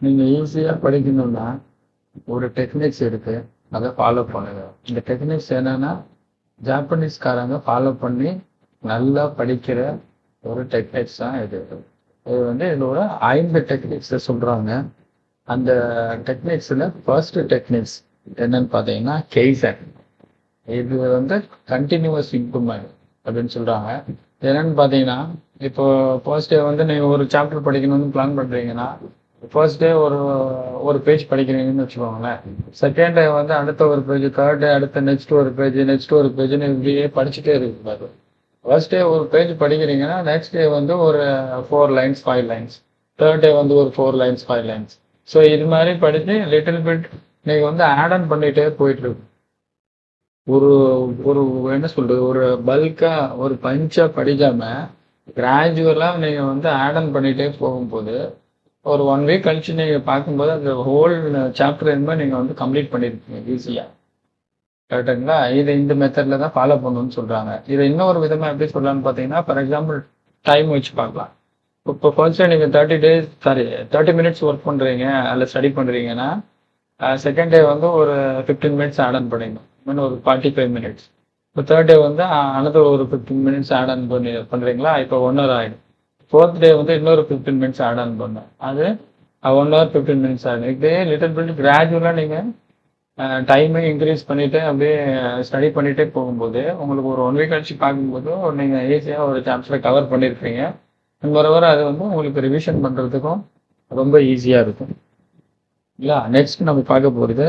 நீங்கள் ஈஸியாக படிக்கணும்னா ஒரு டெக்னிக்ஸ் இருக்கு, அதை ஃபாலோ பண்ணுங்க. இந்த டெக்னிக்ஸ் என்னன்னா ஜாப்பனீஸ்காரங்க ஃபாலோ பண்ணி நல்லா படிக்கிற ஒரு டெக்னிக்ஸ் தான் இது. இது வந்து இதோட 5 டெக்னிக்ஸ் சொல்றாங்க. அந்த டெக்னிக்ஸ்ல ஃபர்ஸ்ட் டெக்னிக்ஸ் என்னன்னு பார்த்தீங்கன்னா கெய்சன். இது வந்து கண்டினியூவஸ் இம்ப்ரூவ்மெண்ட் அப்படின்னு சொல்றாங்க. என்னன்னு பார்த்தீங்கன்னா இப்போ ஃபர்ஸ்ட் டே வந்து நீங்க ஒரு சாப்டர் படிக்கணும்னு பிளான் பண்றீங்கன்னா ஃபர்ஸ்ட் டே ஒரு பேஜ் படிக்கிறீங்கன்னு வச்சுக்கோங்களேன். செகண்ட் டே வந்து அடுத்த ஒரு பேஜ், தேர்ட் டே அடுத்த நெக்ஸ்ட் ஒரு பேஜ், நெக்ஸ்ட் ஒரு பேஜ்னு இப்படியே படிச்சுட்டே இருக்கக்கூடாது. ஃபர்ஸ்ட் டே ஒரு பேஜ் படிக்கிறீங்கன்னா நெக்ஸ்ட் டே வந்து ஒரு 4 லைன்ஸ் 5 லைன்ஸ், தேர்ட் டே வந்து ஒரு 4 லைன்ஸ் 5 லைன்ஸ். ஸோ இது மாதிரி படிச்சு லிட்டில் பிட் நீங்க வந்து ஆட் ஆன் பண்ணிட்டே போயிட்டு இருக்கு. ஒரு ஒரு என்ன சொல்றது, ஒரு பல்கா ஒரு பஞ்சா படிக்காம கிராஜுவலா நீங்க வந்து ஆட் ஆன் பண்ணிட்டே போகும்போது ஒரு 1 வீக் கழிச்சு நீங்க பார்க்கும்போது அந்த ஹோல் சாப்டர் என்பது நீங்க வந்து கம்ப்ளீட் பண்ணிருக்கீங்க ஈஸியா. கரெக்டுங்களா? இது இந்த மெத்தட்ல தான் ஃபாலோ பண்ணணும்னு சொல்றாங்க. இதை இன்னொரு விதமா எப்படி சொல்லலாம்னு பாத்தீங்கன்னா, ஃபார் எக்ஸாம்பிள் டைம் வச்சு பார்க்கலாம். இப்போ ஃபர்ஸ்ட் நீங்க 30 மினிட்ஸ் ஒர்க் பண்றீங்க அல்ல ஸ்டடி பண்றீங்கன்னா செகண்ட் டே வந்து ஒரு 15 மினிட்ஸ் ஆட் ஆன் பண்ணிடணும், இன்னும் ஒரு 45 மினிட்ஸ். இப்போ தேர்ட் டே வந்து அனதர் ஒரு 15 மினிட்ஸ் ஆட் ஆன் பண்றீங்களா, இப்போ 1 ஹவர் ஆயிடும். ஃபோர்த் டே வந்து இன்னொரு 15 மினிட்ஸ் ஆட் ஆன் பண்ணேன், அது 1 ஹவர் 15 மினிட்ஸ் ஆகும். இதே லிட்டில் பிட் கிராஜுவலா நீங்க டைமை இன்க்ரீஸ் பண்ணிட்டு அப்படியே ஸ்டடி பண்ணிட்டே போகும்போது உங்களுக்கு ஒரு 1 வீக் கழிச்சு பார்க்கும்போது நீங்க ஈஸியா ஒரு சாப்டரை கவர் பண்ணிருப்பீங்க. வர அது வந்து உங்களுக்கு ரிவிஷன் பண்றதுக்கும் ரொம்ப ஈஸியா இருக்கும். இல்ல, நெக்ஸ்ட் நம்ம பார்க்க போறது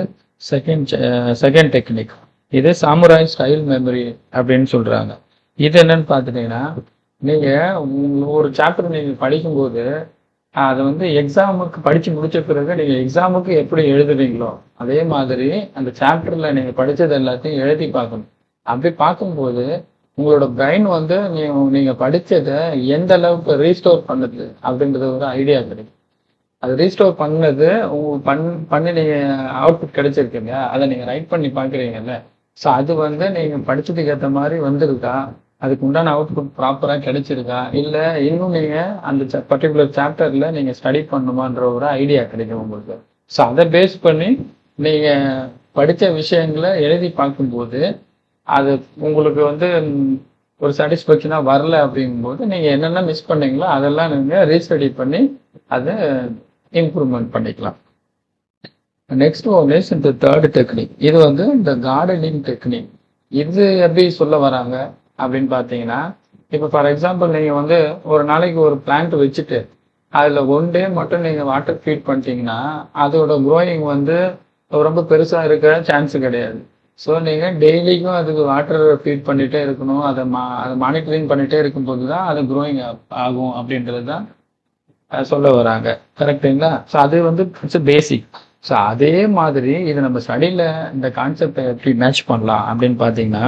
செகண்ட் டெக்னிக். இது சாமுராய் ஸ்டைல் மெமரி அப்படின்னு சொல்றாங்க. இது என்னன்னு பார்த்துட்டீங்கன்னா, நீங்க ஒரு சாப்டர் நீங்க படிக்கும்போது அதை வந்து எக்ஸாமுக்கு படிச்சு முடிச்ச பிறகு நீங்க எக்ஸாமுக்கு எப்படி எழுதுறீங்களோ அதே மாதிரி அந்த சாப்டர்ல நீங்க படிச்சது எல்லாத்தையும் எழுதி பார்க்கணும். அப்படி பார்க்கும்போது உங்களோட பிரெயின் வந்து நீங்க படிச்சதை எந்த அளவுக்கு ரீஸ்டோர் பண்ணுது அப்படின்றது ஒரு ஐடியா கிடைக்கும். அது ரீஸ்டோர் பண்ணது பண்ணி நீங்க அவுட்புட் கிடைச்சிருக்கீங்க, அதை நீங்க ரைட் பண்ணி பாக்குறீங்கல்ல. ஸோ அது வந்து நீங்க படிச்சதுக்கு ஏற்ற மாதிரி வந்திருக்கா, அதுக்கு உண்டான அவுட்புட் ப்ராப்பரா கிடைச்சிருக்கா, இல்ல இன்னும் நீங்க அந்த பர்டிகுலர் சாப்டர்ல நீங்க ஸ்டடி பண்ணுமான்ற ஒரு ஐடியா கிடைக்கும் உங்களுக்கு. ஸோ அதை பேஸ் பண்ணி நீங்க படிச்ச விஷயங்களை எழுதி பார்க்கும்போது அது உங்களுக்கு வந்து ஒரு சாட்டிஸ்ஃபேக்ஷனா வரல அப்படிங்கும்போது நீங்க என்னென்ன மிஸ் பண்ணீங்களோ அதெல்லாம் நீங்க ரீஸ்டடி பண்ணி அதை இம்ப்ரூவ்மெண்ட் பண்ணிக்கலாம். நெக்ஸ்ட் ஒன் இஸ் இந்த தேர்ட் டெக்னிக். இது வந்து இந்த கார்டனிங் டெக்னிக். இது எப்படி சொல்ல வராங்க அப்படின்னு பார்த்தீங்கன்னா, இப்போ ஃபார் எக்ஸாம்பிள் நீங்க வந்து ஒரு நாளைக்கு ஒரு பிளான்ட் வச்சுட்டு அதுல 1 டே மட்டும் நீங்க வாட்டர் ஃபீட் பண்ணிட்டீங்கன்னா அதோட க்ரோயிங் வந்து ரொம்ப பெருசா இருக்க சான்ஸ் கிடையாது. ஸோ நீங்க டெய்லிக்கும் அதுக்கு வாட்டர் ஃபீட் பண்ணிட்டே இருக்கணும், அதை மானிட்டரிங் பண்ணிட்டே இருக்கும்போது தான் அது க்ரோயிங் ஆகும் அப்படின்றது தான் சொல்ல வராங்க. கரெக்டுங்களா? ஸோ அது வந்து இட்ஸ் பேசிக். ஸோ அதே மாதிரி இது நம்ம ஸ்டடியில இந்த கான்செப்டை எப்படி மேட்ச் பண்ணலாம் அப்படின்னு பார்த்தீங்கன்னா,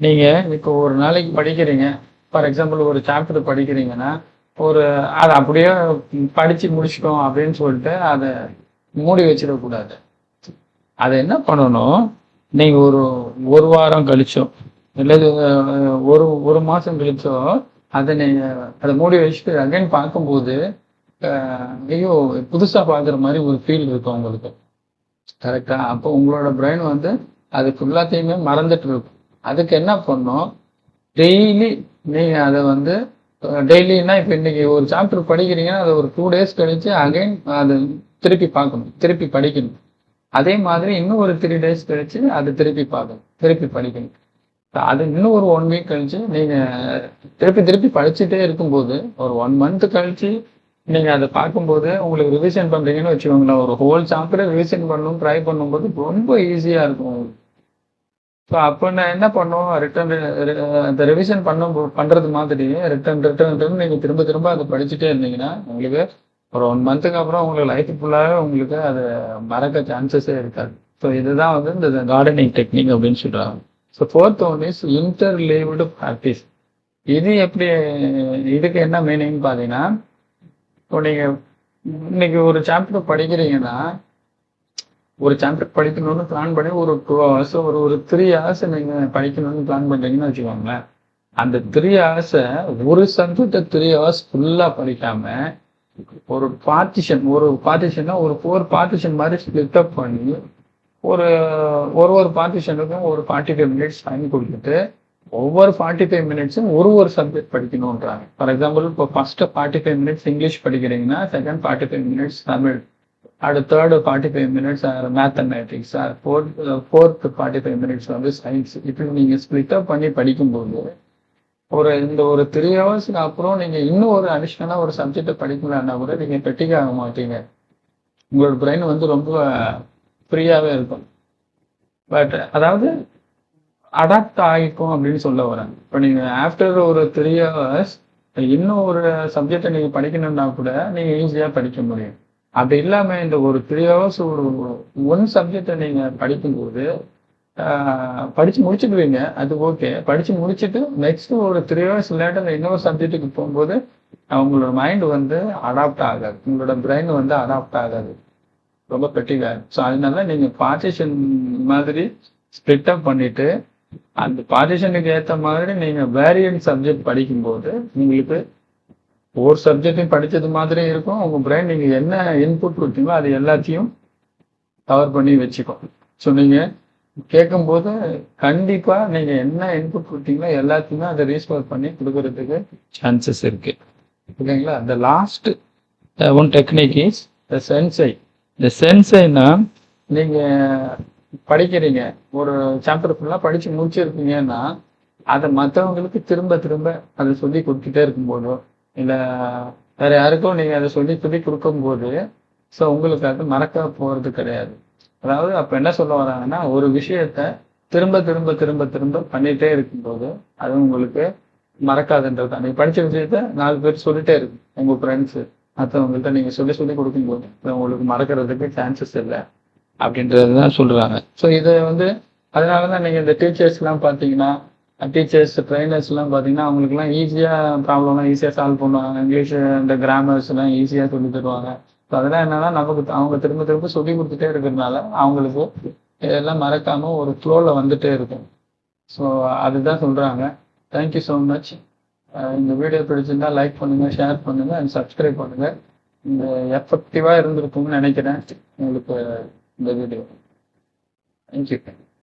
நீங்க இப்போ ஒரு நாளைக்கு படிக்கிறீங்க, ஃபார் எக்ஸாம்பிள் ஒரு சாப்டர் படிக்கிறீங்கன்னா அதை அப்படியே படிச்சு முடிச்சிட்டோம் அப்படின்னு சொல்லிட்டு அதை மூடி வச்சிடக்கூடாது. அதை என்ன பண்ணணும், நீங்க ஒரு வாரம் கழிச்சோ இல்லது ஒரு மாசம் கழிச்சோ அதை மூடி வச்சுட்டு அகைன் பார்க்கும்போது ஐயோ புதுசா பாக்குற மாதிரி ஒரு ஃபீல் இருக்கும் உங்களுக்கு. கரெக்டா? அப்போ உங்களோட பிரெயின் வந்து அது ஃபுல்லாத்தையுமே மறந்துட்டு இருக்கும். அதுக்கு என்ன பண்ணும், டெய்லி நீங்க அதை வந்து டெய்லின்னா இப்போ இன்னைக்கு ஒரு சாப்டர் படிக்கிறீங்கன்னா அதை ஒரு 2 டேஸ் கழிச்சு அகைன் அதை திருப்பி பார்க்கணும், திருப்பி படிக்கணும். அதே மாதிரி இன்னும் ஒரு 3 டேஸ் கழிச்சு அதை திருப்பி பார்க்கணும், திருப்பி படிக்கணும். அது இன்னும் ஒரு 1 வீக் கழிச்சு நீங்க திருப்பி படிச்சுட்டே இருக்கும்போது ஒரு 1 மந்த் கழிச்சு நீங்க அதை பார்க்கும்போது உங்களுக்கு ரிவிஷன் பண்றீங்கன்னு வச்சுக்கோங்களேன், ஒரு ஹோல் சாப்டரை ரிவிஷன் பண்ணணும் ட்ரை பண்ணும்போது ரொம்ப ஈஸியா இருக்கும். ஸோ அப்போ நான் என்ன பண்ணுவோம், அந்த ரிவிஷன் பண்றது மாதிரி ரிட்டர்ன் நீங்க திரும்ப அதை படிச்சுட்டே இருந்தீங்கன்னா உங்களுக்கு ஒரு 1 மந்த்துக்கு அப்புறம் உங்களுக்கு லைஃப் ஃபுல்லாகவே உங்களுக்கு அதை மறக்க சான்சஸே இருக்காது. ஸோ இதுதான் வந்து இந்த கார்டனிங் டெக்னிக் அப்படின்னு சொல்றாங்க. So fourth one is interleaved practice. இது எப்படி, இதுக்கு என்ன மீனிங் பார்த்தீங்கன்னா, இப்போ நீங்க இன்னைக்கு ஒரு சாப்டர் படிக்கிறீங்கன்னா ஒரு சாப்டர் படிக்கணும்னு பிளான் பண்ணி ஒரு 2 hours ஒரு 3 hours நீங்க படிக்கணும்னு பிளான் பண்றீங்கன்னு வச்சுக்கோங்களேன். அந்த 3 hours ஒரு சப்ஜெக்ட் 3 hours ஃபுல்லா படிக்காம ஒரு பார்ட்டிஷன்னா ஒரு 4 பார்ட்டிஷன் மாதிரி ஸ்பிளிட் அப் பண்ணி ஒரு ஒரு பார்ட்டிஷனுக்கும் ஒரு 45 மினிட்ஸ் டைம் கொடுத்துட்டு ஒவ்வொரு 45 மினிட்ஸும் ஒரு சப்ஜெக்ட் படிக்கணும்ன்றாங்க. ஃபார் எக்ஸாம்பிள் இப்போ ஃபர்ஸ்ட் 45 மினிட்ஸ் இங்கிலீஷ் படிக்கிறீங்கன்னா செகண்ட் 45 மினிட்ஸ் தமிழ், அடுத்த third 45 minutes mathematics, fourth 45 minutes வந்து சயின்ஸ். இப்படி நீங்க ஸ்பிளிட் அப் பண்ணி படிக்கும்போது ஒரு 3 ஹவர்ஸ்க்கு அப்புறம் நீங்க இன்னும் ஒரு அடிஷ்னலா ஒரு சப்ஜெக்டை படிக்கலாம்னா கூட நீங்க பெட்டிக்க ஆக மாட்டீங்க. உங்களோட பிரெயின் வந்து ரொம்ப ஃப்ரீயாவே இருக்கும். பட் அதாவது அடாப்ட் ஆகிக்கும் அப்படின்னு சொல்ல வரேன். இப்போ நீங்க ஆஃப்டர் ஒரு 3 ஹவர்ஸ் இன்னும் ஒரு சப்ஜெக்டை நீங்க படிக்கணும்னா கூட நீங்க ஈஸியா படிக்க முடியும். அப்படி இல்லாம இந்த ஒரு 3 ஹவர்ஸ் ஒன் சப்ஜெக்டை நீங்க படிக்கும்போது படிச்சு முடிச்சுடுவீங்க, அது ஓகே. படிச்சு முடிச்சுட்டு நெக்ஸ்ட் ஒரு 3 ஹவர்ஸ் லேட்டர் இன்னொரு சப்ஜெக்ட்டுக்கு போகும்போது உங்களோட மைண்ட் வந்து அடாப்ட் ஆகாது, உங்களோட பிரெயின் வந்து அடாப்ட் ஆகாது, ரொம்ப பெட்டிக்காது. ஸோ அதனால நீங்க பார்ட்டிஷன் மாதிரி ஸ்பிளிட் அப் பண்ணிட்டு அந்த பார்ட்டிஷனுக்கு ஏற்ற மாதிரி நீங்க வேரியன்ட் சப்ஜெக்ட் படிக்கும்போது உங்களுக்கு ஒரு சப்ஜெக்டையும் படிச்சது மாதிரி இருக்கும். உங்க பிரெயின் நீங்க என்ன இன்புட் கொடுத்தீங்களோ அது எல்லாத்தையும் கவர் பண்ணி வச்சுக்கும். ஸோ நீங்க கேட்கும்போது கண்டிப்பா நீங்க என்ன இன்புட் கொடுத்தீங்களோ எல்லாத்தையுமே அதை ரீஸ்டோர் பண்ணி கொடுக்கறதுக்கு சான்சஸ் இருக்கு. ஓகேங்களா? இந்த last one technique is the sensei. இந்த சென்சைனா நீங்க படிக்கிறீங்க, ஒரு சாப்டர் ஃபுல்லா படிச்சு முடிச்சிருக்கீங்கன்னா அதை மற்றவங்களுக்கு திரும்ப திரும்ப அதை சொல்லி கொடுத்துட்டே இருக்கும்போதோ இல்ல வேற யாருக்கும் நீங்க அதை சொல்லி கொடுக்கும்போது ஸோ உங்களுக்கு அது மறக்க போறது கிடையாது. அதாவது அப்ப என்ன சொல்ல வராங்கன்னா ஒரு விஷயத்த திரும்ப திரும்ப திரும்ப திரும்ப பண்ணிட்டே இருக்கும்போது அது உங்களுக்கு மறக்காதுன்றது தான். நீங்க படிச்ச விஷயத்த 4 பேர் சொல்லிட்டே இருக்கு, உங்க ஃப்ரெண்ட்ஸ் மற்றவங்கள்ட்ட நீங்க சொல்லி கொடுக்கும்போது உங்களுக்கு மறக்கிறதுக்கு சான்சஸ் இல்லை அப்படின்றதுதான் சொல்றாங்க. ஸோ இதை வந்து அதனாலதான் நீங்க இந்த டீச்சர்ஸ் எல்லாம் பாத்தீங்கன்னா டீச்சர்ஸ் ட்ரைனர்ஸ் எல்லாம் பாத்தீங்கன்னா அவங்களுக்கு எல்லாம் ஈஸியா ப்ராப்ளம்லாம் ஈஸியா சால்வ் பண்ணுவாங்க, இங்கிலீஷ் இந்த கிராமர்ஸ் எல்லாம் ஈஸியா சொல்லி தருவாங்க. ஸோ அதெல்லாம் என்னன்னா நமக்கு அவங்க திரும்ப திரும்ப சொல்லி கொடுத்துட்டே இருக்கிறதுனால அவங்களுக்கு இதெல்லாம் மறக்காம ஒரு ஃப்ளோல வந்துட்டே இருக்கும். ஸோ அதுதான் சொல்றாங்க. Thank you so much. இந்த வீடியோ பிடிச்சிருந்தா லைக் பண்ணுங்க, ஷேர் பண்ணுங்க அண்ட் சப்ஸ்கிரைப் பண்ணுங்க. இந்த எஃபெக்டிவா இருந்திருக்கும்னு நினைக்கிறேன் உங்களுக்கு இந்த வீடியோ. தேங்க்யூ.